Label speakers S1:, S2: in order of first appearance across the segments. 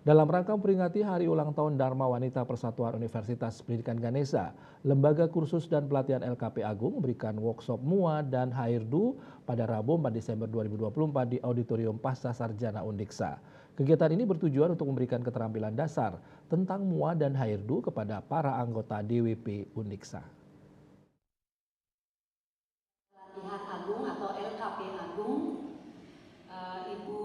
S1: Dalam rangka memperingati Hari Ulang Tahun Dharma Wanita Persatuan Universitas Pendidikan Ganesha, Lembaga Kursus dan Pelatihan LKP Agung memberikan workshop MUA dan HRDU pada Rabu 4 Desember 2024 di Auditorium Pasca Sarjana Undiksa. Kegiatan ini bertujuan untuk memberikan keterampilan dasar tentang MUA dan HRDU kepada para anggota DWP Undiksa.
S2: Pelatihan Agung atau LKP Agung, Ibu.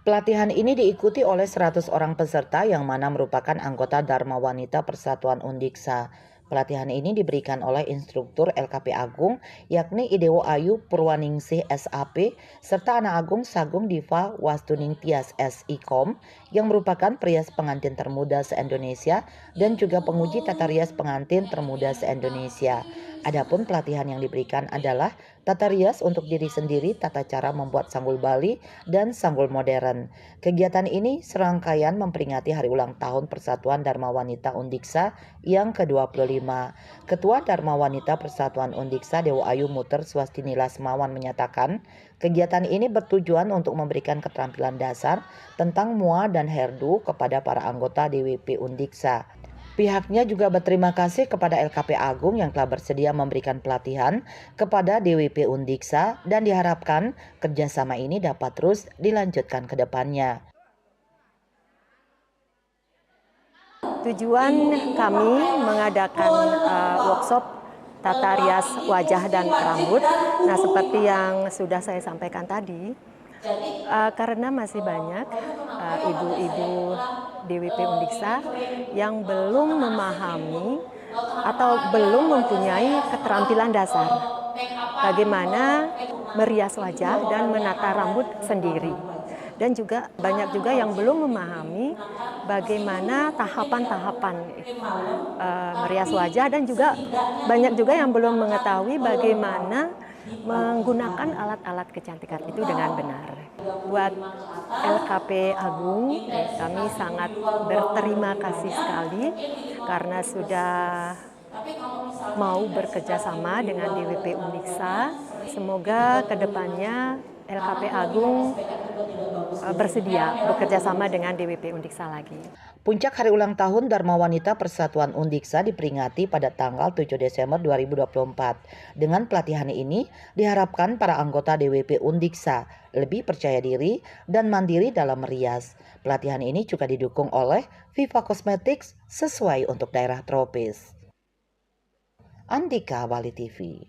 S3: Pelatihan ini diikuti oleh 100 orang peserta yang mana merupakan anggota Dharma Wanita Persatuan Undiksa. Pelatihan ini diberikan oleh instruktur LKP Agung yakni Idewo Ayu Purwaningsih SAP serta Anak Agung Sagung Diva Wastuning Tias SIKOM yang merupakan perias pengantin termuda se-Indonesia dan juga penguji tata rias pengantin termuda se-Indonesia. Adapun pelatihan yang diberikan adalah tata rias untuk diri sendiri, tata cara membuat sanggul Bali, dan sanggul modern. Kegiatan ini serangkaian memperingati Hari Ulang Tahun Persatuan Dharma Wanita Undiksa yang ke-25. Ketua Dharma Wanita Persatuan Undiksa Dewo Ayu Muter Swastini Lasmawan menyatakan, kegiatan ini bertujuan untuk memberikan keterampilan dasar tentang MUA dan HRDU kepada para anggota DWP Undiksa. Pihaknya juga berterima kasih kepada LKP Agung yang telah bersedia memberikan pelatihan kepada DWP Undiksa dan diharapkan kerjasama ini dapat terus dilanjutkan ke depannya.
S4: Tujuan kami mengadakan workshop tata rias wajah dan rambut. Nah, seperti yang sudah saya sampaikan tadi, karena masih banyak ibu-ibu DWP Undiksa yang belum memahami atau belum mempunyai keterampilan dasar bagaimana merias wajah dan menata rambut sendiri. Dan juga banyak juga yang belum memahami bagaimana tahapan-tahapan merias wajah, dan juga banyak juga yang belum mengetahui bagaimana menggunakan alat-alat kecantikan itu dengan benar. Buat LKP Agung, kami sangat berterima kasih sekali karena sudah mau bekerja sama dengan DWP Undiksa. Semoga kedepannya LKP Agung bersedia bekerja sama dengan DWP Undiksa lagi.
S3: Puncak Hari Ulang Tahun Dharma Wanita Persatuan Undiksa diperingati pada tanggal 7 Desember 2024. Dengan pelatihan ini diharapkan para anggota DWP Undiksa lebih percaya diri dan mandiri dalam merias. Pelatihan ini juga didukung oleh Viva Cosmetics sesuai untuk daerah tropis. Andika Wali TV.